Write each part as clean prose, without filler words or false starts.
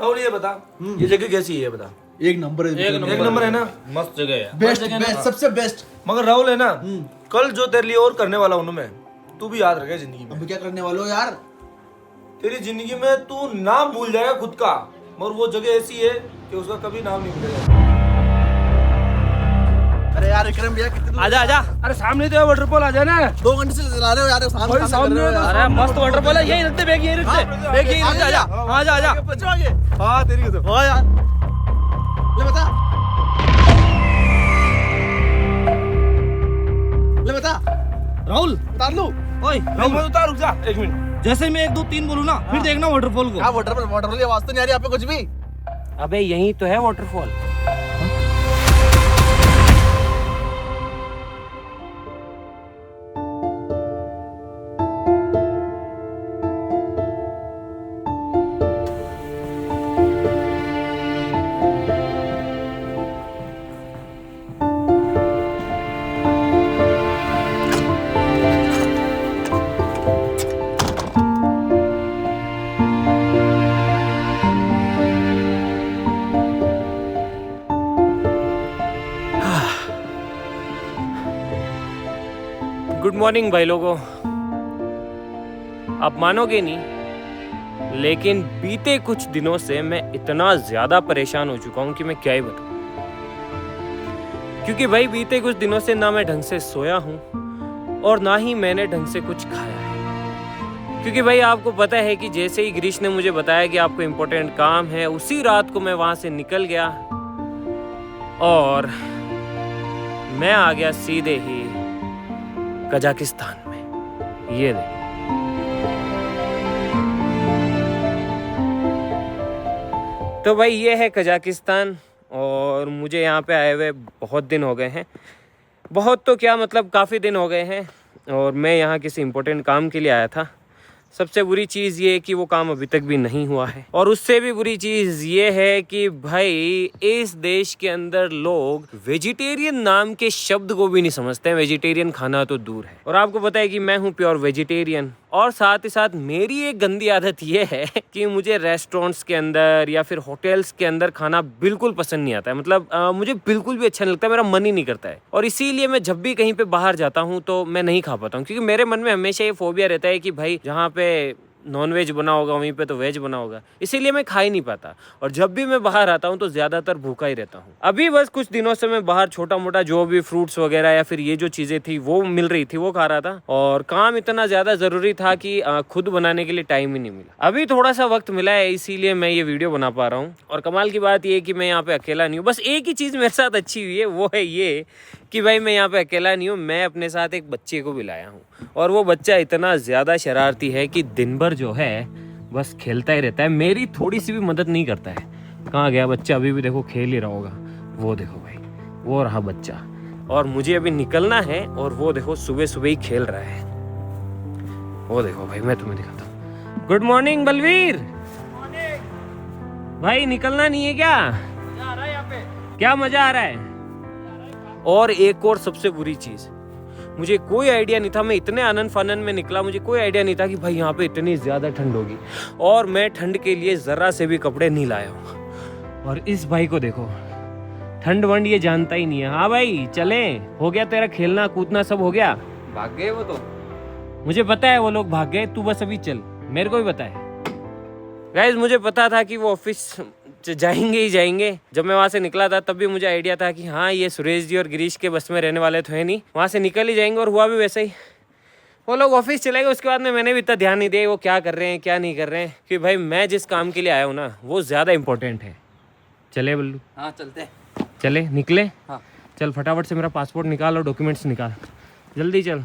राहुल ये बता, ये जगह कैसी है बता? एक नंबर है, एक नंबर है ना, मस्त जगह है, बेस्ट बेस्ट सबसे बेस्ट। मगर राहुल है ना, कल जो तेरे लिए और करने वाला हूँ ना मैं, तू भी याद रखे जिंदगी में। अभी क्या करने वाले हो यार? तेरी जिंदगी में तू नाम भूल जाएगा खुद का, मगर वो जगह ऐसी है कि उसका कभी नाम नहीं भूलेगा। अरे यार विक्रम भैया कितने आजा आजा। अरे सामने तो वाटरफॉल आ जाए ना, 2 घंटे से चला रहे हो यार, सामने अरे मस्त वाटरफॉल है, यही रखते, बैग यही रखते, बैग यही रखते। आजा आजा आजा। हाँ तेरी तो हाँ यार, ले बता राहुल उतार लूं? ओए राहुल मैं उतार, रुक जा 1 मिनट। जैसे मैं 1 2 3 बोलूं ना, फिर देखना वाटरफॉल को। क्या वाटरफॉल की आवाज तो नहीं आ रही यहाँ पे कुछ भी। अबे यही तो है वाटरफॉल। गुड मॉर्निंग भाई लोगों। आप मानोगे नहीं, लेकिन बीते कुछ दिनों से मैं इतना ज्यादा परेशान हो चुका हूं कि मैं क्या ही बताऊं। क्योंकि भाई बीते कुछ दिनों से ना मैं ढंग से सोया हूं और ना ही मैंने ढंग से कुछ खाया है। क्योंकि भाई आपको पता है कि जैसे ही गिरीश ने मुझे बताया कि आपको इम्पोर्टेंट काम है, उसी रात को मैं वहां से निकल गया और मैं आ गया सीधे ही कजाकिस्तान में। ये देखो, तो भाई ये है कजाकिस्तान और मुझे यहाँ पे आए हुए बहुत दिन हो गए हैं। बहुत तो क्या मतलब काफ़ी दिन हो गए हैं और मैं यहाँ किसी इम्पोर्टेंट काम के लिए आया था। सबसे बुरी चीज़ ये है कि वो काम अभी तक भी नहीं हुआ है और उससे भी बुरी चीज़ ये है कि भाई इस देश के अंदर लोग वेजिटेरियन नाम के शब्द को भी नहीं समझते हैं। वेजिटेरियन खाना तो दूर है। और आपको पता है कि मैं हूँ प्योर वेजिटेरियन और साथ ही साथ मेरी एक गंदी आदत ये है कि मुझे रेस्टोरेंट्स के अंदर या फिर होटल्स के अंदर खाना बिल्कुल पसंद नहीं आता है। मतलब मुझे बिल्कुल भी अच्छा नहीं लगता, मेरा मन ही नहीं करता है। और इसीलिए मैं जब भी कहीं पे बाहर जाता हूँ तो मैं नहीं खा पाता हूँ, क्योंकि मेरे मन में हमेशा ये फोबिया रहता है कि भाई जहाँ पे नॉन वेज बना होगा वहीं पे तो वेज बना होगा, इसीलिए मैं खा ही नहीं पाता। और जब भी मैं बाहर आता हूँ तो ज़्यादातर भूखा ही रहता हूँ। अभी बस कुछ दिनों से मैं बाहर छोटा मोटा जो भी फ्रूट्स वगैरह या फिर ये जो चीज़ें थी वो मिल रही थी वो खा रहा था। और काम इतना ज़्यादा ज़रूरी था कि खुद बनाने के लिए टाइम ही नहीं मिला। अभी थोड़ा सा वक्त मिला है, इसीलिए मैं ये वीडियो बना पा रहा हूँ। और कमाल की बात ये है कि मैं यहाँ पे अकेला नहीं हूँ। बस एक ही चीज़ मेरे साथ अच्छी हुई है, वो है ये कि भाई मैं यहाँ पे अकेला नहीं हूँ। मैं अपने साथ एक बच्चे को भी लाया हूँ और वो बच्चा इतना ज़्यादा शरारती है कि दिन भर जो है बस खेलता ही रहता है, मेरी थोड़ी सी भी मदद नहीं करता है। कहाँ गया बच्चा? अभी भी देखो खेल ही रहा होगा। वो देखो भाई, वो रहा बच्चा। और मुझे अभी निकलना है और वो देखो सुबह सुबह ही खेल रहा है। वो देखो भाई, मैं तुम्हें दिखाता हूँ। Good morning Balveer. भाई निकलना नहीं है क्या? मजा आ रहा है यहाँ पे। क्या मजा आ रहा है? और एक और सबसे बुरी चीज, मुझे कोई आइडिया नहीं था। मैं इतने आनंद फानन में निकला, मुझे कोई आइडिया नहीं था कि भाई यहाँ पे इतनी ज्यादा ठंड होगी। और मैं ठंड के लिए जरा से भी कपड़े नहीं लाया हूँ। और इस भाई को देखो, ठंड वंड ये जानता ही नहीं है। हाँ भाई चले, हो गया तेरा खेलना कूदना सब हो गया? भाग गए वो तो। मुझे पता है वो लोग भाग गए, तू बस अभी चल, मेरे को भी पता है। गाइस मुझे पता था कि वो ऑफिस जाएंगे ही जाएंगे। जब मैं वहाँ से निकला था तब भी मुझे आइडिया था कि हाँ ये सुरेश जी और गिरीश के बस में रहने वाले तो है नहीं, वहाँ से निकल ही जाएंगे। और हुआ भी वैसा ही, वो लोग ऑफिस चले गए। उसके बाद में मैंने भी इतना ध्यान नहीं दिया वो क्या कर रहे हैं क्या नहीं कर रहे हैं, कि भाई मैं जिस काम के लिए आया हूँ ना वो ज़्यादा इंपॉर्टेंट है। चले बल्लू? हाँ चलते। चले, निकले? हाँ चल फटाफट से मेरा पासपोर्ट निकाल और डॉक्यूमेंट्स निकाल, जल्दी चल।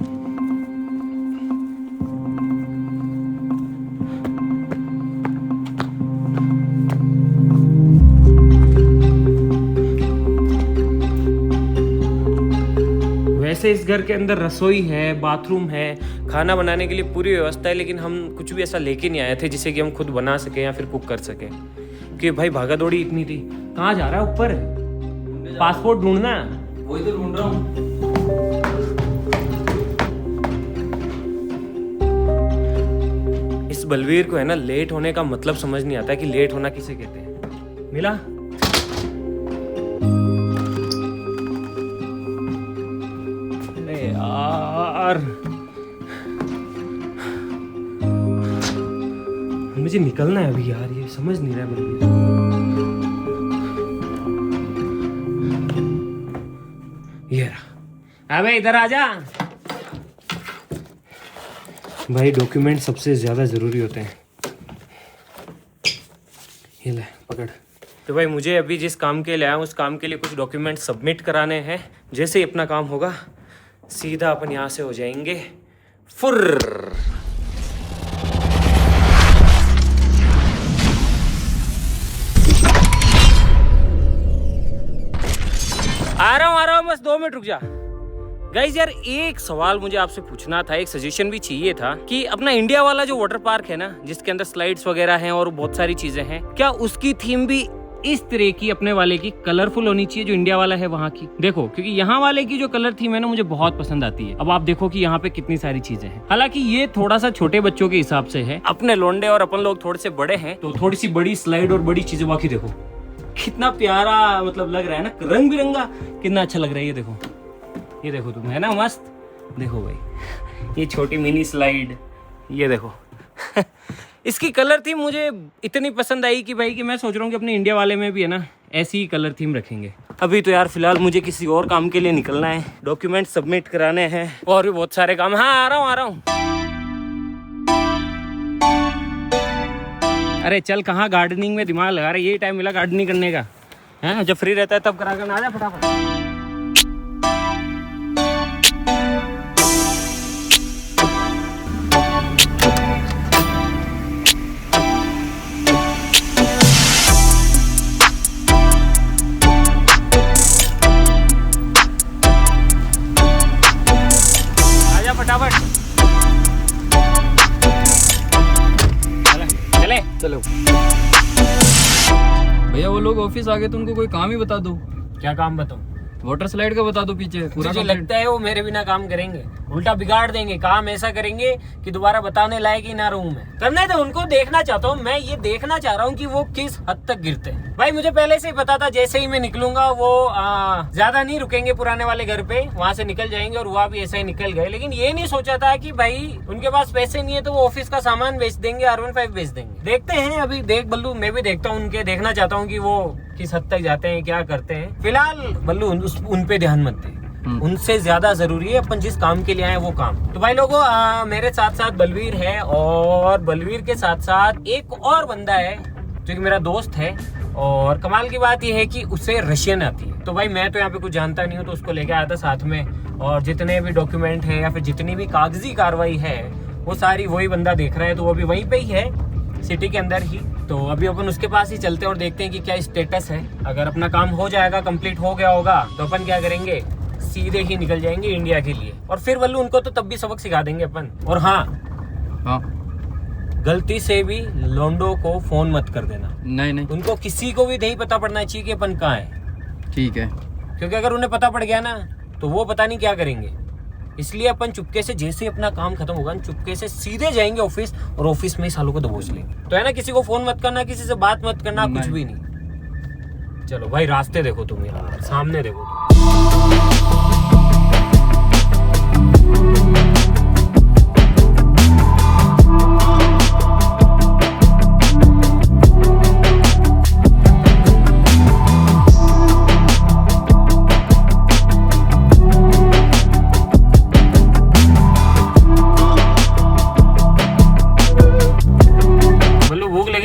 वैसे इस घर के अंदर रसोई है, बाथरूम है, खाना बनाने के लिए पूरी व्यवस्था है, लेकिन हम कुछ भी ऐसा लेके नहीं आए थे जिसे कि हम खुद बना सके या फिर कुक कर सके। कि भाई भागा दौड़ी इतनी थी। कहाँ जा रहा है? ऊपर पासपोर्ट ढूंढना। वही तो ढूंढ रहा हूँ। इस बलवीर को है ना लेट होने का मतलब समझ नहीं आता कि लेट होना किसे कहते हैं। मिला? अरे यार, मुझे निकलना है अभी यार, ये समझ नहीं रहा है बलवीर। ये रहा। अबे इधर आजा भाई, डॉक्यूमेंट सबसे ज़्यादा ज़रूरी होते हैं। ये ले पकड़। तो भाई मुझे अभी जिस काम के लिए आया हूँ उस काम के लिए कुछ डॉक्यूमेंट सबमिट कराने हैं। जैसे ही अपना काम होगा सीधा अपन यहाँ से हो जाएंगे फुर्र। आ रहा हूँ बस 2 मिनट रुक जा। गाइज यार, एक सवाल मुझे आपसे पूछना था, एक सजेशन भी चाहिए था कि अपना इंडिया वाला जो वाटर पार्क है ना, जिसके अंदर स्लाइड्स वगैरह हैं और बहुत सारी चीजें हैं, क्या उसकी थीम भी इस तरह की अपने वाले की कलरफुल होनी चाहिए जो इंडिया वाला है वहाँ की? देखो, क्योंकि यहाँ वाले की जो कलर थीम है ना मुझे बहुत पसंद आती है। अब आप देखो कि यहाँ पे कितनी सारी चीजें हैं। हालांकि ये थोड़ा सा छोटे बच्चों के हिसाब से है, अपने लोंडे और अपन लोग थोड़े से बड़े हैं तो थोड़ी सी बड़ी स्लाइड और बड़ी चीजें। बाकी देखो कितना प्यारा मतलब लग रहा है ना, रंग बिरंगा कितना अच्छा लग रहा है। ये देखो तुम, है ना मस्त। देखो भाई ये छोटी मिनी स्लाइड, ये देखो इसकी कलर थीम मुझे इतनी पसंद आई कि भाई कि मैं सोच रहा हूँ कि अपने इंडिया वाले में भी है ना ऐसी ही कलर थीम रखेंगे। अभी तो यार फिलहाल मुझे किसी और काम के लिए निकलना है, डॉक्यूमेंट सबमिट कराने हैं और भी बहुत सारे काम। हाँ आ रहा हूँ। अरे चल, कहाँ गार्डनिंग में दिमाग लगा रहा है, यही टाइम मिला गार्डनिंग करने का है, जब फ्री रहता है तब करा कर। आ जा फटाफट। चलो भैया, वो लोग ऑफिस आ गए तो उनको कोई काम ही बता दो। क्या काम बताऊं? वाटर स्लाइड का बता दो पीछे पूरा। मुझे लगता है वो मेरे बिना काम करेंगे, उल्टा बिगाड़ देंगे काम, ऐसा करेंगे कि दोबारा बताने लायक ही ना रहूं मैं। करने तो उनको देखना चाहता हूँ मैं, ये देखना चाह रहा हूँ कि वो किस हद तक गिरते हैं। भाई मुझे पहले से ही पता था जैसे ही मैं निकलूंगा वो ज्यादा नहीं रुकेंगे पुराने वाले घर पे, वहां से निकल जाएंगे और वहाँ भी ऐसा ही निकल गए। लेकिन ये नहीं सोचा था कि भाई उनके पास पैसे नहीं है तो वो ऑफिस का सामान बेच देंगे, R15 बेच देंगे। देखते हैं अभी, देख बल्लू, मैं भी देखता हूँ उनके, देखना चाहता हूँ कि वो किस हद तक जाते हैं, क्या करते हैं। फिलहाल बल्लू उन पे ध्यान मत दे, उनसे ज्यादा जरूरी है अपन जिस काम के लिए आए वो काम। तो भाई लोगों, मेरे साथ साथ बलवीर है और बलवीर के साथ साथ एक और बंदा है जो कि मेरा दोस्त है। और कमाल की बात यह है कि उसे रशियन आती है। तो भाई मैं तो यहाँ पे कुछ जानता नहीं हूँ, तो उसको लेके आया था साथ में। और जितने भी डॉक्यूमेंट है या फिर जितनी भी कागजी कार्रवाई है वो सारी वही बंदा देख रहा है। तो वो अभी वहीं पे ही है, सिटी के अंदर ही। तो अभी अपन उसके पास ही चलते हैं और देखते हैं कि क्या स्टेटस है। अगर अपना काम हो जाएगा, कंप्लीट हो गया होगा, तो अपन क्या करेंगे, सीधे ही निकल जाएंगे इंडिया के लिए। और फिर बल्लू उनको तो तब भी सबक सिखा देंगे अपन। और हाँ, गलती से भी लोंडो को फोन मत कर देना। नहीं, उनको किसी को भी नहीं पता पड़ना चाहिए कि अपन कहाँ है। ठीक है, क्योंकि अगर उन्हें पता पड़ गया ना तो वो पता नहीं क्या करेंगे। इसलिए अपन चुपके से, जैसे ही अपना काम खत्म होगा, चुपके से सीधे जाएंगे ऑफिस और ऑफिस में ही सालों को दबोच लेंगे। तो है ना, किसी को फोन मत करना, किसी से बात मत करना, कुछ भी नहीं। चलो भाई, रास्ते देखो तुम, यार सामने देखो तुम।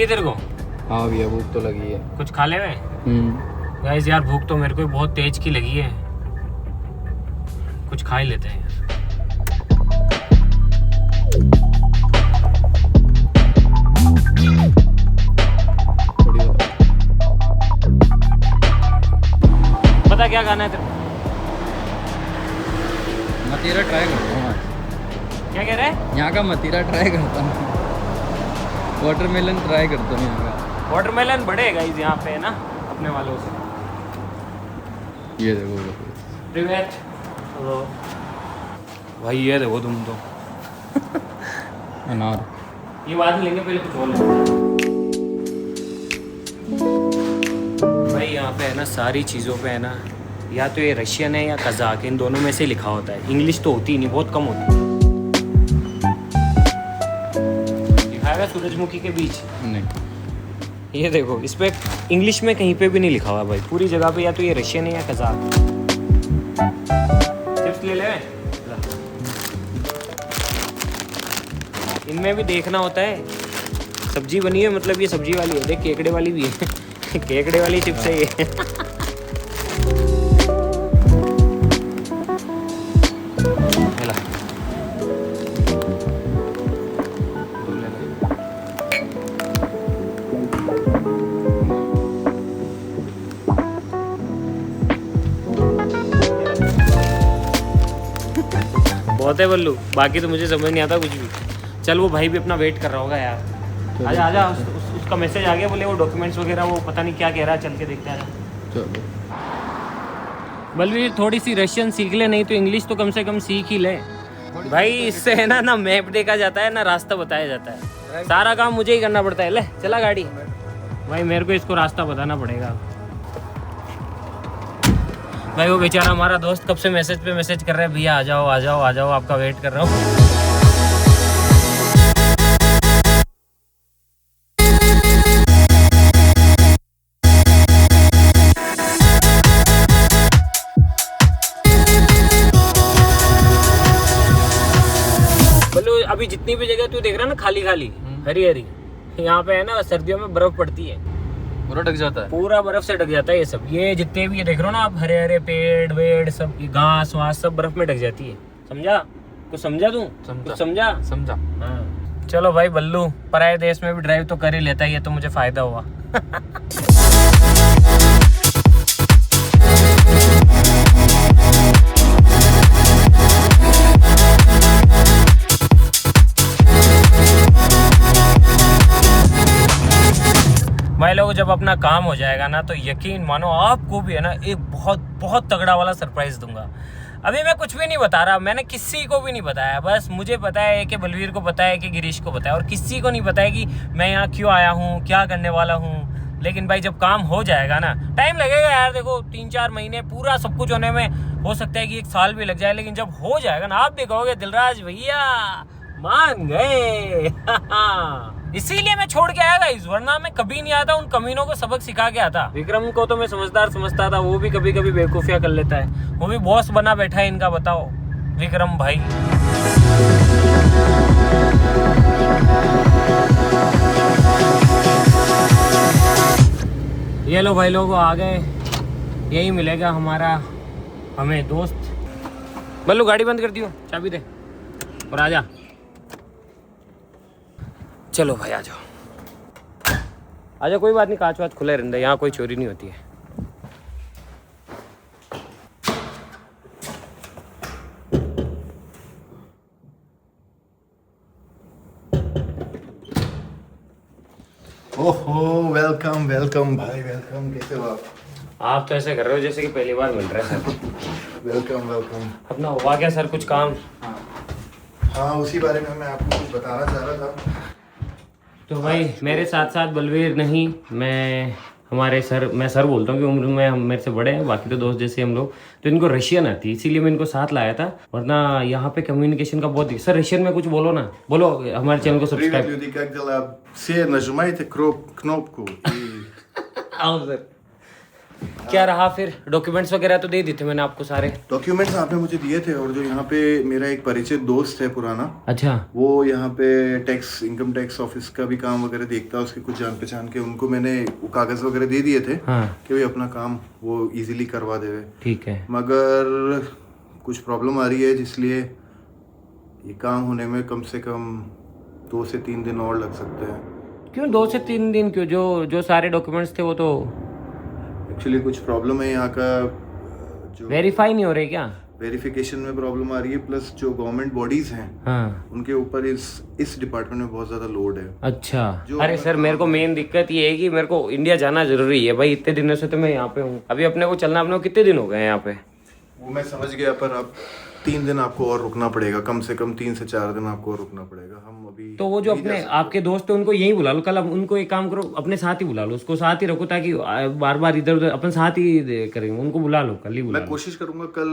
तेरे को? हाँ भैया, भूख तो लगी है। कुछ खा ले वे? गाइस यार, भूख तो मेरे को बहुत तेज की लगी है, कुछ खा ही लेते हैं। पता क्या खाना है तेरे को? मतीरा ट्राई करता हूँ। क्या कह रहे हैं? यहाँ का मतीरा ट्राई करता हूँ, वाटरमेलन ट्राई करता हूँ यहाँ का। वाटरमेलन बढ़ेगा इस यहाँ पे है ना अपने वालों से। ये देखो प्रिवेट। हेलो भाई, ये देखो तुम तो अनार। ये बाद में लेंगे, पहले कुछ और लेंगे। भाई यहाँ पे है ना सारी चीज़ों पे है ना या तो ये रशियन है या कज़ाक, इन दोनों में से लिखा होता है। इंग्लिश तो होती ही नहीं, बहुत कम होती है। दिखाएगा सूरजमुखी के बीच? नहीं, ये देखो, इस पे इंग्लिश में कहीं पे भी नहीं लिखा हुआ भाई। पूरी जगह पे या तो ये रशियन है या कज़ाक। चिप्स ले ले। इनमें भी देखना होता है। सब्जी बनी है, मतलब ये सब्जी वाली है। देख, केकड़े वाली भी है। केकड़े वाली चिप्स है ये। हेला। दो ले ले। बहुत है बल्लू, बाकी तो मुझे समझ नहीं आता कुछ भी। चल, वो भाई भी अपना वेट कर रहा होगा यार। आजा आजा, उसका मैसेज आ गया, बोले वो डॉक्यूमेंट्स वगैरह वो पता नहीं क्या कह रहा है, चल के देखते हैं। चलो। बल्लू थोड़ी सी रशियन सीख ले, नहीं तो इंग्लिश तो कम से कम सीख ही ले भाई। इससे है ना मैप देखा जाता है ना रास्ता बताया जाता है। सारा काम मुझे ही करना पड़ता है। ले चला गाड़ी भाई, मेरे को इसको रास्ता बताना पड़ेगा भाई। वो बेचारा हमारा दोस्त कब से मैसेज पे मैसेज कर रहा है, भैया आ जाओ आ जाओ आ जाओ, आपका वेट कर रहा हूँ। अभी जितनी भी जगह तू देख रहा है ना खाली खाली हरी हरी, यहाँ पे है ना सर्दियों में बर्फ पड़ती है, पूरा ढक जाता है, पूरा बर्फ से ढक जाता है ये सब। ये जितने भी ये देख रहे हो ना आप, हरे हरे पेड़ वेड़ सब, घास वास सब बर्फ में ढक जाती है। समझा? कुछ समझा तू? कुछ समझा? समझा। हाँ चलो भाई, बल्लू पराये देश में भी ड्राइव तो कर ही लेता है, ये तो मुझे फायदा हुआ। भाई लोग, जब अपना काम हो जाएगा ना तो यकीन मानो आपको भी है ना एक बहुत बहुत तगड़ा वाला सरप्राइज दूंगा। अभी मैं कुछ भी नहीं बता रहा, मैंने किसी को भी नहीं बताया। बस मुझे पता है कि बलवीर को पता है कि गिरीश को पता है, और किसी को नहीं पता है कि मैं यहाँ क्यों आया हूँ, क्या करने वाला हूँ। लेकिन भाई जब काम हो जाएगा ना, टाइम लगेगा यार, देखो 3-4 महीने पूरा सब कुछ होने में, हो सकता है कि 1 साल भी लग जाए, लेकिन जब हो जाएगा ना आप भी कहोगे दिलराज भैया मान गए। इसीलिए मैं छोड़ के आया गाइस, वरना मैं कभी नहीं आता। उन कमीनों को सबक सिखा के आता। विक्रम को तो मैं समझदार समझता था, वो भी कभी कभी बेवकूफियां कर लेता है। वो भी बॉस बना बैठा है इनका, बताओ विक्रम भाई। ये लो भाई लोग आ गए, यही मिलेगा हमारा हमें दोस्त। बल्लू गाड़ी बंद कर दियो, चाबी दे और आजा। चलो भाई आ जाओ आजा, कोई बात नहीं, कांच वाच खुले रहते, यहाँ कोई चोरी नहीं होती है। ओहो, वेलकम वेलकम भाई, वेलकम। कैसे हो आप तो ऐसे कर रहे हो जैसे कि पहली बार मिल रहे हैं सर। Welcome welcome. अपना हुआ क्या सर कुछ काम? हाँ, उसी बारे में मैं आपको कुछ बताना चाह रहा था। तो भाई मेरे साथ साथ बलवीर नहीं, मैं हमारे सर, मैं सर बोलता हूँ कि उम्र में हम मेरे से बड़े हैं, बाकी तो दोस्त जैसे हम लोग। तो इनको रशियन आती है, इसीलिए मैं इनको साथ लाया था, वरना यहाँ पे कम्युनिकेशन का बहुत। सर रशियन में कुछ बोलो ना, बोलो हमारे चैनल को Привет, सब्सक्राइब। люди, как дела? Все нажимайте кнопку и... आओ सर। क्या रहा फिर? डॉक्यूमेंट्स वगैरह तो दे दी थे मैंने आपको सारे। डॉक्यूमेंट्स आपने मुझे दिए थे, और जो यहाँ पे मेरा एक परिचित दोस्त है पुराना, अच्छा, वो यहाँ पे टैक्स, इनकम टैक्स ऑफिस का भी काम वगैरह देखता है, उसके कुछ जान पहचान के, उनको मैंने वो कागज वगैरह दे दिए थे हाँ कि भाई अपना काम वो इजीली करवा देवे। ठीक है। मगर कुछ प्रॉब्लम आ रही है, जिसलिए ये काम होने में कम से कम 2 से 3 दिन और लग सकते हैं। क्यों 2 से 3 दिन क्यों? जो सारे डॉक्यूमेंट्स थे वो तो एक्चुअली कुछ प्रॉब्लम है यहाँ का, जो वेरीफाई नहीं हो रहे क्या? वेरिफिकेशन में प्रॉब्लम आ रही है, प्लस जो गवर्नमेंट बॉडीज हैं हाँ उनके ऊपर इस डिपार्टमेंट में बहुत ज़्यादा लोड है। अच्छा। जो अरे सर मेरे को मेन दिक्कत ये है कि मेरे को इंडिया जाना जरूरी है भाई। इतने दिनों से तो मैं यहाँ पे हूँ, अभी अपने को चलना, अपने को कितने दिन हो गए हैं यहाँ पे? वो मैं समझ गया, पर अब 3 दिन आपको और रुकना पड़ेगा, कम से कम 3 से 4 दिन आपको और रुकना पड़ेगा। हम अभी तो वो जो नहीं जा अपने सकते। आपके दोस्त है उनको यही बुला लो कल। अब उनको एक काम करो, अपने साथ ही बुला लो, उसको साथ ही रखो ताकि बार बार इधर उधर अपन साथ ही करेंगे। उनको बुला लो, कल ही बुला मैं लो। कोशिश करूंगा कल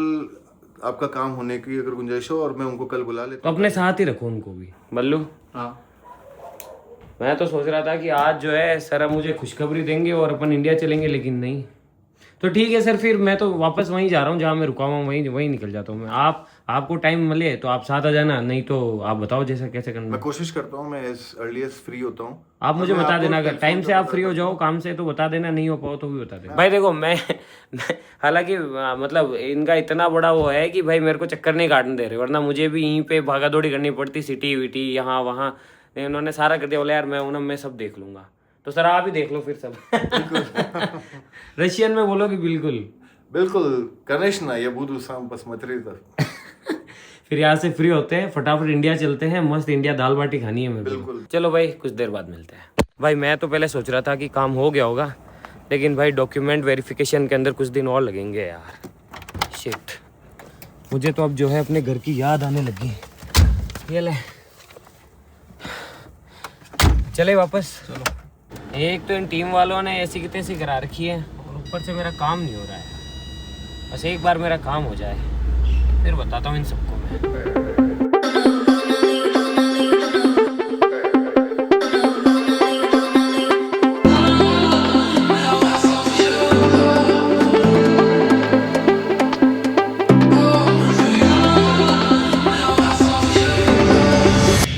आपका काम होने की अगर गुंजाइश हो और मैं उनको कल बुला लेता तो अपने साथ ही रखो उनको भी। बल्लू, हाँ मैं तो सोच रहा था कि आज जो है सर अब मुझे खुशखबरी देंगे और अपन इंडिया चलेंगे, लेकिन नहीं। तो ठीक है सर, फिर मैं तो वापस वहीं जा रहा हूँ जहाँ मैं रुका हुआ, वहीं निकल जाता हूँ मैं। आपको टाइम मिले तो आप साथ आ जाना, नहीं तो आप बताओ जैसा कैसे करना। मैं कोशिश करता हूँ, मैं एज अर्ली एज फ्री होता हूँ। आप मुझे बता देना, अगर टाइम से आप फ्री हो जाओ काम से तो बता देना, नहीं हो पाओ तो भी बता देना। भाई देखो मैं हालांकि मतलब इनका इतना बड़ा वो है कि भाई मेरे को चक्कर नहीं काटने दे रहे, वरना मुझे भी यहीं पे भागा दौड़ी करनी पड़ती, सिटी विटी यहाँ वहाँ। उन्होंने सारा कर दिया, बोला यार मैं हूं, मैं सब देख लूंगा। तो सर आप ही देख लो फिर सब। रशियन में बोलो कि बिल्कुल बिल्कुल कनेश ना, ये बुधु शाम पसमतरी तक। फिर यहाँ से फ्री होते हैं, फटाफट इंडिया चलते हैं, मस्त इंडिया दाल बाटी खानी है मेरे को। बिल्कुल। चलो भाई कुछ देर बाद मिलते हैं। भाई मैं तो पहले सोच रहा था कि काम हो गया होगा, लेकिन भाई डॉक्यूमेंट वेरिफिकेशन के अंदर कुछ दिन और लगेंगे यार। शिट, मुझे तो अब जो है अपने घर की याद आने लगी। ये ले चले वापस। चलो। एक तो इन टीम वालों ने ऐसी की तैसी करा रखी है और ऊपर से मेरा काम नहीं हो रहा है। बस एक बार मेरा काम हो जाए फिर बताता हूँ इन सबको मैं।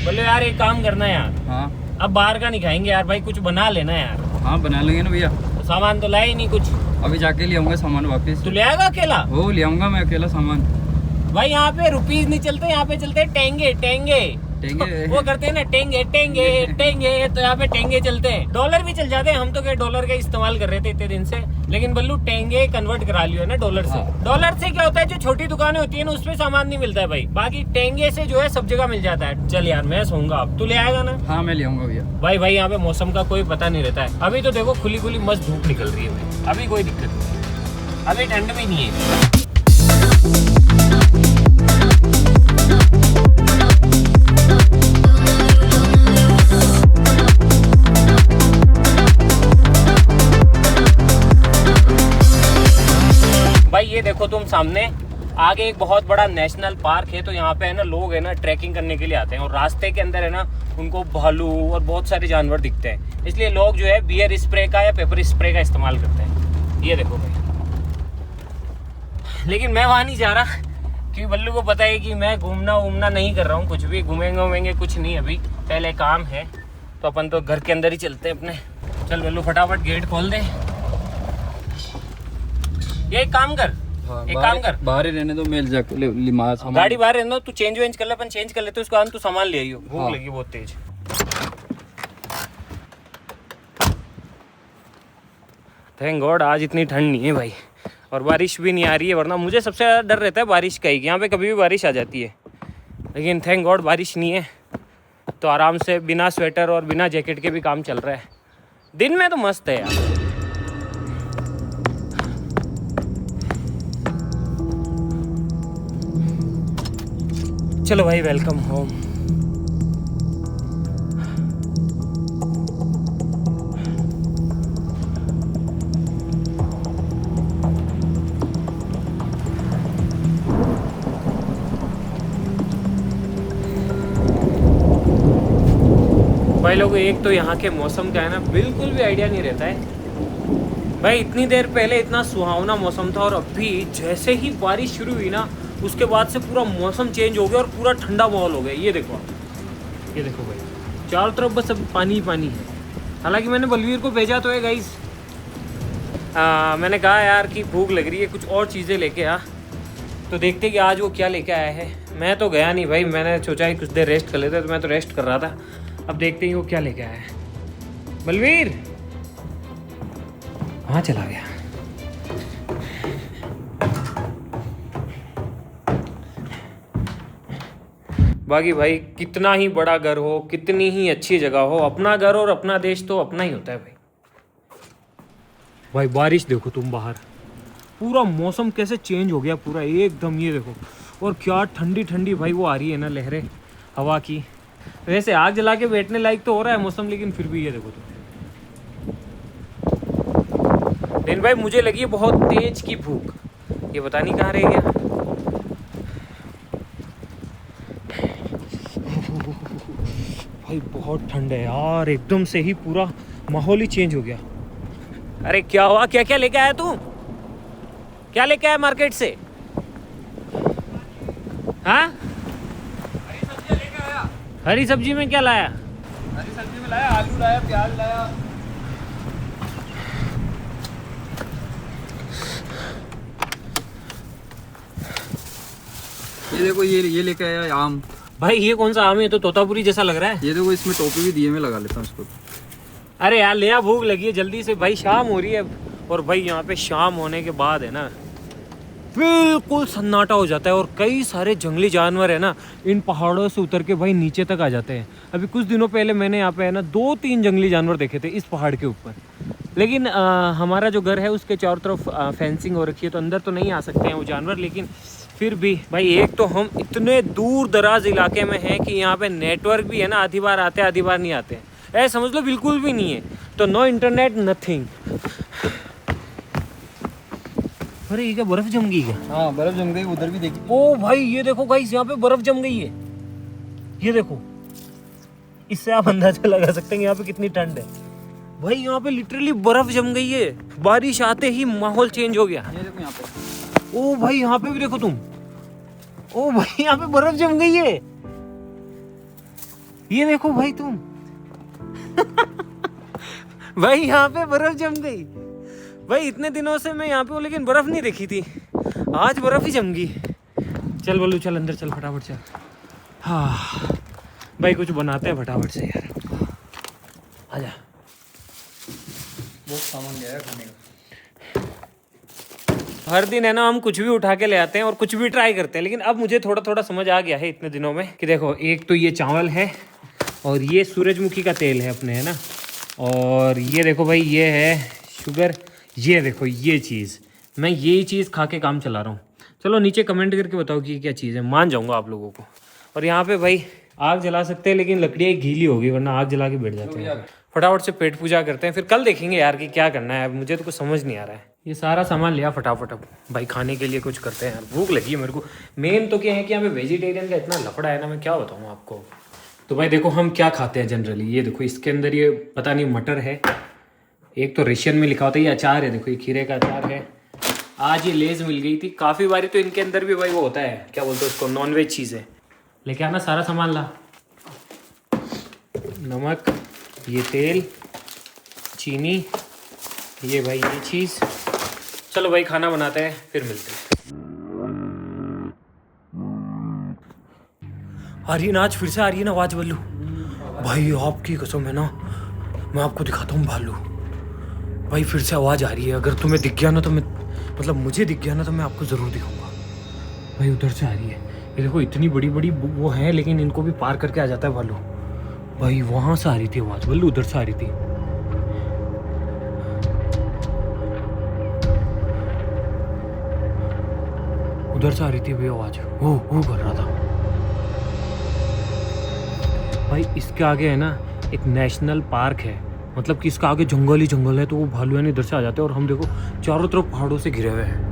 बोले यार एक काम करना यार, हाँ अब बाहर का नहीं खाएंगे यार भाई, कुछ बना लेना यार। हाँ बना लेंगे ना भैया। तो सामान तो लाए ही नहीं कुछ। अभी जाके ले आऊंगा सामान वापस। तू ले आएगा अकेला? वो ले आऊंगा मैं अकेला सामान। भाई यहाँ पे रुपीज नहीं चलते, यहाँ पे चलते हैं टेंगे टेंगे। टेंगे? वो करते हैं ना टेंगे टेंगे टेंगे, तो यहाँ पे टेंगे चलते हैं। डॉलर भी चल जाते हैं, हम तो क्या डॉलर का इस्तेमाल कर रहे थे इतने दिन से, लेकिन बल्लू टेंगे कन्वर्ट करा लियो ना डॉलर से। हाँ। डॉलर से क्या होता है, जो छोटी दुकानें होती है ना उसमें सामान नहीं मिलता है भाई, बाकी टेंगे से जो है सब जगह मिल जाता है। चल यार मैं सोऊंगा, अब तू ले आएगा ना? हाँ मैं ले आऊंगा भैया। भाई यहाँ पे मौसम का कोई पता नहीं रहता है। अभी तो देखो खुली खुली मस्त धूप निकल रही है भाई, अभी कोई दिक्कत नहीं, अभी ठंड भी नहीं है। भाई ये देखो तुम सामने आगे एक बहुत बड़ा नेशनल पार्क है, तो यहाँ पे है ना लोग है ना ट्रैकिंग करने के लिए आते हैं, और रास्ते के अंदर है ना उनको भालू और बहुत सारे जानवर दिखते हैं, इसलिए लोग जो है बियर स्प्रे का या पेपर स्प्रे का इस्तेमाल करते हैं। ये देखो भाई, लेकिन मैं वहाँ नहीं जा रहा क्योंकि बल्लू को पता है कि मैं घूमना वूमना नहीं कर रहा हूँ, कुछ भी घूमेंगे कुछ नहीं, अभी पहले काम है। तो अपन तो घर के अंदर ही चलते हैं अपने। चल बल्लू फटाफट गेट खोल दे। ये एक काम कर, एक काम कर, बाहर ही रहने दो, मेल जाके गाड़ी बाहर रहने दो, तू चेंज वेंज कर ले, अपन चेंज कर लेते हैं उसको। आन तू सामान ले आइयो, भूख हाँ। लगी बहुत तेज। थैंक गॉड आज इतनी ठंड नहीं है भाई, और बारिश भी नहीं आ रही है, वरना मुझे सबसे ज़्यादा डर रहता है बारिश का ही, यहाँ पे कभी भी बारिश आ जाती है। लेकिन थैंक गॉड बारिश नहीं है, तो आराम से बिना स्वेटर और बिना जैकेट के भी काम चल रहा है। दिन में तो मस्त है यार। चलो भाई वेलकम होम। भाई लोग एक तो यहाँ के मौसम का है ना बिल्कुल भी आइडिया नहीं रहता है भाई। इतनी देर पहले इतना सुहावना मौसम था, और अभी जैसे ही बारिश शुरू हुई ना उसके बाद से पूरा मौसम चेंज हो गया और पूरा ठंडा माहौल हो गया। ये देखो आप, ये देखो भाई चारों तरफ बस अब पानी ही पानी है। हालांकि मैंने बलवीर को भेजा तो है गाइस, मैंने कहा यार कि भूख लग रही है, कुछ और चीज़ें लेके आ। तो देखते कि आज वो क्या लेके आया है। मैं तो गया नहीं भाई, मैंने सोचा कि कुछ देर रेस्ट कर लेते, तो मैं तो रेस्ट कर रहा था। अब देखते ही वो क्या लेके आया है। बलवीर कहाँ चला गया? बाकी भाई कितना ही बड़ा घर हो, कितनी ही अच्छी जगह हो, अपना घर और अपना देश तो अपना ही होता है भाई। भाई बारिश देखो तुम बाहर, पूरा मौसम कैसे चेंज हो गया पूरा एकदम। ये देखो और क्या ठंडी ठंडी भाई वो आ रही है ना लहरें हवा की। वैसे आग जला के बैठने लायक तो हो रहा है मौसम, लेकिन फिर भी ये देखो तो। लेकिन भाई मुझे लगी है बहुत तेज की भूख, ये पता नहीं कहाँ रह गया। भाई बहुत ठंड है यार, एकदम से ही पूरा माहौल ही चेंज हो गया। अरे क्या हुआ, क्या क्या लेके आया तू? क्या लेके आया मार्केट से? हाँ हरी सब्जी में क्या लाया? हरी सब्जी में लाया आलू लाया प्याज लाया। ये देखो ये लेके आया आम। भाई ये कौन सा आम है? तो तोतापुरी जैसा लग रहा है। ये देखो इसमें टोपी भी दिए, मैं लगा लेता हूँ इसको। अरे यार ले आ, भूख लगी है जल्दी से भाई, शाम हो रही है। और भाई यहाँ पे शाम होने के बाद है ना बिल्कुल सन्नाटा हो जाता है, और कई सारे जंगली जानवर है ना इन पहाड़ों से उतर के भाई नीचे तक आ जाते हैं। अभी कुछ दिनों पहले मैंने यहाँ पे है ना 2-3 जंगली जानवर देखे थे इस पहाड़ के ऊपर। लेकिन हमारा जो घर है उसके चारों तरफ फेंसिंग हो रखी है, तो अंदर तो नहीं आ सकते हैं वो जानवर। लेकिन फिर भी भाई एक तो हम इतने दूर दराज इलाके में हैं कि यहाँ पे नेटवर्क भी है ना आधी बार आते हैं आधी बार नहीं आते हैं, ऐसा समझ लो बिल्कुल भी नहीं है। तो नो इंटरनेट नथिंग। अरे ये क्या बर्फ जम गई क्या? हाँ बर्फ जम गई, उधर भी देखी। ओ भाई ये देखो गाइस, यहाँ पे बर्फ जम गई है, ये देखो। इससे आप अंदाजा लगा सकते हैं यहाँ पे कितनी ठंड है। भाई यहाँ पे लिटरली बर्फ जम गई है, बारिश आते ही माहौल चेंज हो गया। ये देखो यहाँ पे। ओ भाई यहाँ पे भी देखो तुम, ओ भाई यहाँ पे बर्फ जम गई है, ये देखो भाई तुम। भाई यहाँ पे बर्फ जम गई। भाई इतने दिनों से मैं यहाँ पे हूँ लेकिन बर्फ नहीं देखी थी, आज बर्फ ही जम गई। चल बोलू चल अंदर चल फटाफट चल। हाँ भाई कुछ बनाते हैं फटाफट से यार, आजा। बहुत सामान गया है खाने का। हर दिन है ना हम कुछ भी उठा के ले आते हैं और कुछ भी ट्राई करते हैं, लेकिन अब मुझे थोड़ा थोड़ा समझ आ गया है इतने दिनों में कि देखो एक तो ये चावल है और ये सूरजमुखी का तेल है अपने, है ना, और ये देखो भाई ये है शुगर, ये देखो ये चीज़, मैं यही चीज़ खा के काम चला रहा हूँ। चलो नीचे कमेंट करके बताओ कि क्या चीज़ है, मान जाऊँगा आप लोगों को। और यहाँ पे भाई आग जला सकते हैं लेकिन लकड़ियाँ गीली होगी, वरना आग जला के बैठ जाते हैं। फटाफट से पेट पूजा करते हैं, फिर कल देखेंगे यार कि क्या करना है। मुझे तो कुछ समझ नहीं आ रहा है। ये सारा सामान लिया फटाफट, अब भाई खाने के लिए कुछ करते हैं यार, भूख लगी है मेरे को। मेन तो क्या है कि यहाँ पे वेजिटेरियन का इतना लफड़ा है ना, मैं क्या बताऊँ आपको। तो भाई देखो हम क्या खाते हैं जनरली, ये देखो इसके अंदर ये पता नहीं मटर है, एक तो रेशियन में लिखा होता है, ये अचार है, देखो ये खीरे का अचार है। आज ये लेज मिल गई थी, काफ़ी बारी तो इनके अंदर भी भाई वो होता है, क्या बोलते हैं उसको, नॉनवेज चीज़ें। लेके आना सारा सामान ला, नमक, ये तेल, चीनी, ये भाई ये चीज़। चलो भाई खाना बनाते हैं, फिर मिलते हैं। आ रही है ना आज, फिर से आ रही है ना आवाज़ बल्लू। भाई आपकी कसम है ना, मैं आपको दिखाता हूँ भालू। भाई फिर से आवाज़ आ रही है, अगर तुम्हें दिख गया ना तो मैं, मतलब मुझे दिख गया ना तो मैं आपको ज़रूर दिखाऊंगा। भाई उधर से आ रही है, ये देखो इतनी बड़ी बड़ी वो है, लेकिन इनको भी पार करके आ जाता है भालू। भाई वहाँ से आ रही थी आवाज़ बल्लू, उधर से आ रही थी। उधर से आ रही थी भाई आवाज़, वो कर रहा था। भाई इसके आगे है ना एक नेशनल पार्क है, मतलब कि इसका आगे जंगल ही जंगल है, तो वो भालू है ना इधर से आ जाते हैं। और हम देखो चारों तरफ पहाड़ों से घिरे हुए हैं।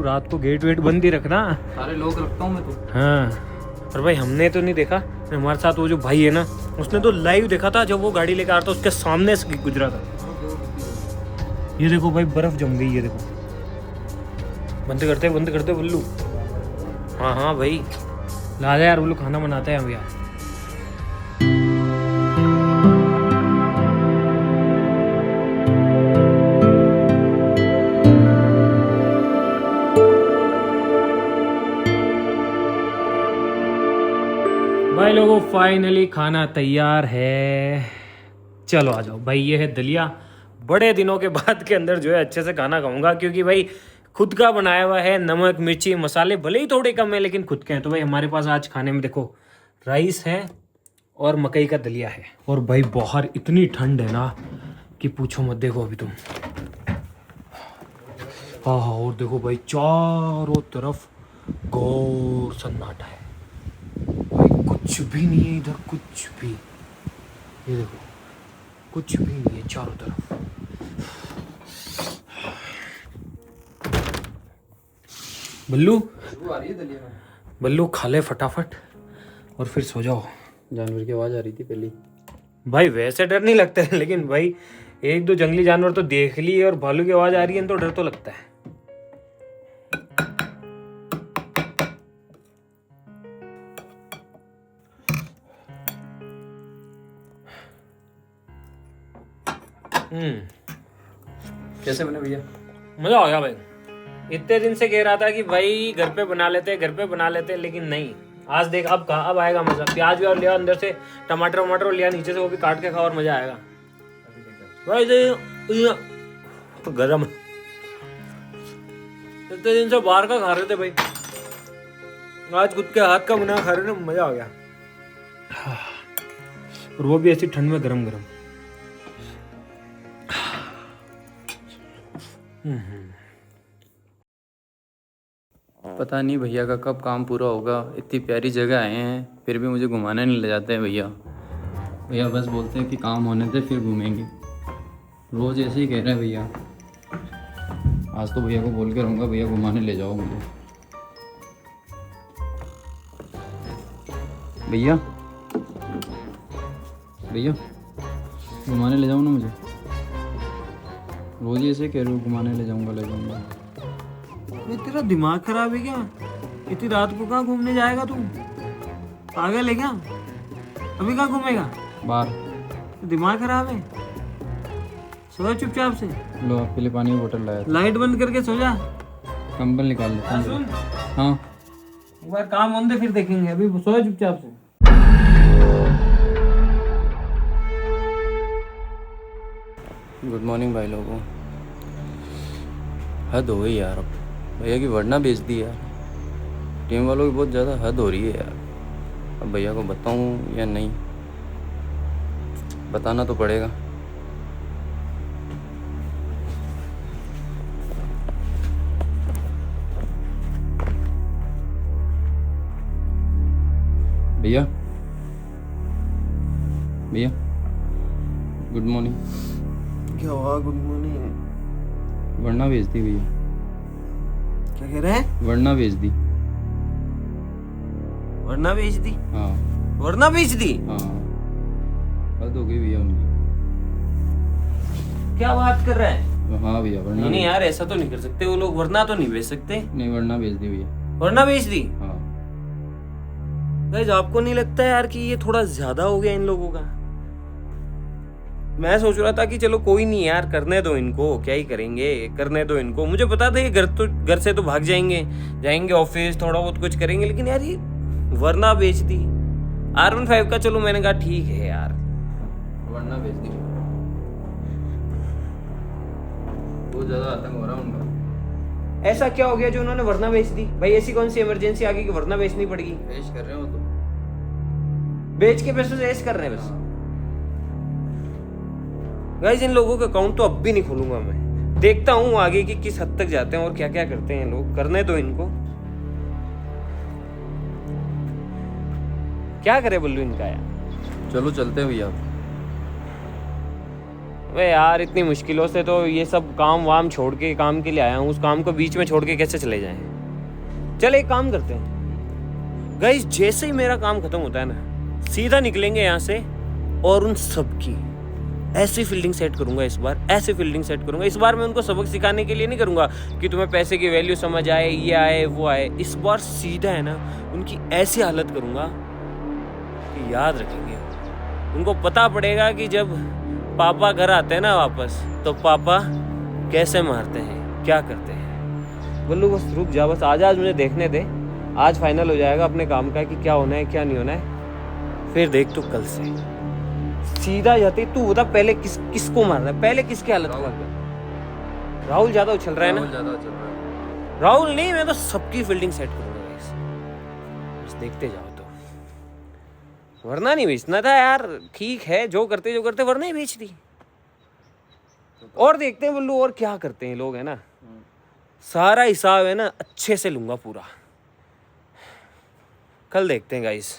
रात को गेट वेट बंद ही रखना, सारे लोग रखता हूँ मैं तो। हाँ और भाई हमने तो नहीं देखा, हमारे साथ वो जो भाई है ना उसने तो लाइव देखा था, जब वो गाड़ी लेकर आ रहा था उसके सामने से गुजरा था। ये देखो भाई बर्फ जम गई, ये देखो। बंद करते बल्लू। हाँ हाँ भाई ला जा यार, बल्लू खाना बनाते हैं हम यार। भाई लोगों फाइनली खाना तैयार है, चलो आ जाओ भाई। ये है दलिया, बड़े दिनों के बाद के अंदर जो है अच्छे से खाना खाऊंगा, क्योंकि भाई खुद का बनाया हुआ है। नमक मिर्ची मसाले भले ही थोड़े कम है लेकिन खुद के हैं। तो भाई हमारे पास आज खाने में देखो राइस है और मकई का दलिया है। और भाई बाहर इतनी ठंड है ना कि पूछो मत। देखो अभी तुम, हाँ हाँ, और देखो भाई चारों तरफ घोर सन्नाटा है भाई, कुछ भी नहीं है इधर, कुछ भी। ये देखो कुछ भी नहीं है चारों तरफ। बल्लू आ रही है दलिया में। बल्लू खा ले फटाफट और फिर सो जाओ। जानवर की आवाज़ आ रही थी पहले। भाई वैसे डर नहीं लगता है, लेकिन भाई एक दो जंगली जानवर तो देख लिए और भालू की आवाज आ रही है तो डर तो लगता है। कैसे बने भैया? मजा आ गया भाई। इतने दिन से कह रहा था कि भाई घर पे बना लेते, लेकिन नहीं। आज देख अब कहा, अब आएगा मजा। प्याज भी और लिया अंदर से, टमाटर वमाटर लिया नीचे से, वो भी काट के खाओ और मजा आएगा भाई। तो गरम इतने दिन से बाहर का खा रहे थे भाई, आज खुद के हाथ का बना खा रहे थे, मजा आ गया। और वो भी ऐसी ठंड में गरम गरम। पता नहीं भैया का कब काम पूरा होगा। इतनी प्यारी जगह आए हैं फिर भी मुझे घुमाने नहीं ले जाते हैं भैया। भैया बस बोलते हैं कि काम होने दे फिर घूमेंगे। रोज़ ऐसे ही कह रहे हैं भैया। आज तो भैया को बोल के रहूँगा, भैया घुमाने ले जाओ मुझे। भैया भैया घुमाने ले जाओ ना मुझे। रोज़ ऐसे कह रहे हो घुमाने ले जाऊँगा ले जाऊँगा। तेरा दिमाग खराब है क्या? इतनी रात को कहाँ घूमने जाएगा तू? पागल है क्या? अभी कहाँ घूमेगा? बाहर। दिमाग खराब है, सो चुपचाप से। लो आपके लिए पानी की बोतल लाया था। लाइट बंद करके सो जा। कंबल निकाल लेता हूँ। सुन, हाँ एक बार काम होने दे फिर देखेंगे, अभी सो चुपचाप से। गुड मॉर्निंग भाई लोगों। हद हो गई यार, अब भैया की वरना बेच दी यार। टीम वालों की बहुत ज़्यादा हद हो रही है यार। अब भैया को बताऊँ या नहीं, बताना तो पड़ेगा। भैया भैया गुड मॉर्निंग। क्या हुआ? Good morning. वरना भेज दी भैया। क्या कह रहे हैं? वरना भेज दी। वरना बेच दी? हाँ वरना बेच दी? हाँ, हद हो गई भैया उनकी। क्या बात कर रहे हैं? हाँ भैया वरना नहीं यार, ऐसा तो नहीं कर सकते वो लोग, वरना तो नहीं बेच सकते। नहीं, वरना भेज दी भैया। वरना बेच दी? हाँ गाइस आपको नहीं लगता यार कि ये थोड़ा ज्यादा हो गया इन लोगों का? मैं सोच रहा था कि चलो कोई नहीं यार, करने दो इनको, क्या ही करेंगे, करने दो इनको। मुझे पता था ये घर से तो भाग जाएंगे ऑफिस, थोड़ा बहुत कुछ करेंगे, लेकिन यार ये वरना बेच दी। R15 का चलो मैंने कहा ठीक है यार, वरना भेज दी। बहुत ज्यादा आतंक हो रहा है उनका। ऐसा क्या हो गया जो उन्होंने वरना बेच दी? भाई ऐसी कौन सी इमरजेंसी आ गई कि वरना बेचनी पड़ेगी? पेश कर रहे हो तो बेच के पैसों से ऐश कर रहे हैं बस। गाइस इन लोगों का अकाउंट तो अब भी नहीं खोलूंगा मैं, देखता हूँ आगे की किस हद तक जाते हैं और क्या क्या करते हैं लोग। करने दो इनको, क्या करे बल्लू इनका यार। चलो चलते हैं भैया। वे यार इतनी मुश्किलों से तो ये सब काम वाम छोड़ के काम के लिए आया हूँ, उस काम को बीच में छोड़ के कैसे चले जाएं? चल एक काम करते हैं गाइस, जैसे ही मेरा काम खत्म होता है ना, सीधा निकलेंगे यहाँ से और उन सब की ऐसी फील्डिंग सेट करूंगा। इस बार ऐसी फील्डिंग सेट करूंगा। इस बार मैं उनको सबक सिखाने के लिए नहीं करूंगा कि तुम्हें पैसे की वैल्यू समझ आए, ये आए वो आए। इस बार सीधा है ना उनकी ऐसी हालत करूंगा कि याद रखेंगे। उनको पता पड़ेगा कि जब पापा घर आते हैं ना वापस, तो पापा कैसे मारते हैं, क्या करते हैं। बल्लू बस रुक जा, बस आज मुझे देखने दे। आज फाइनल हो जाएगा अपने काम का कि क्या होना है क्या नहीं होना है, फिर देख तू कल से सीधा जाती। तू बता पहले किसको मारना है, पहले किसकी हालत खराब? राहुल ज्यादा उछल रहा है ना? ज्यादा चल रहा है। राहुल नहीं, मैं तो सबकी फील्डिंग सेट करूंगा। बस देखते जाओ तो। वरना नहीं बेचना था यार। ठीक है, जो करते वरना ही बेच दी। और देखते हैं बल्लू और क्या करते हैं लोग, है ना। सारा हिसाब है ना अच्छे से लूंगा पूरा, कल देखते हैं गाइस।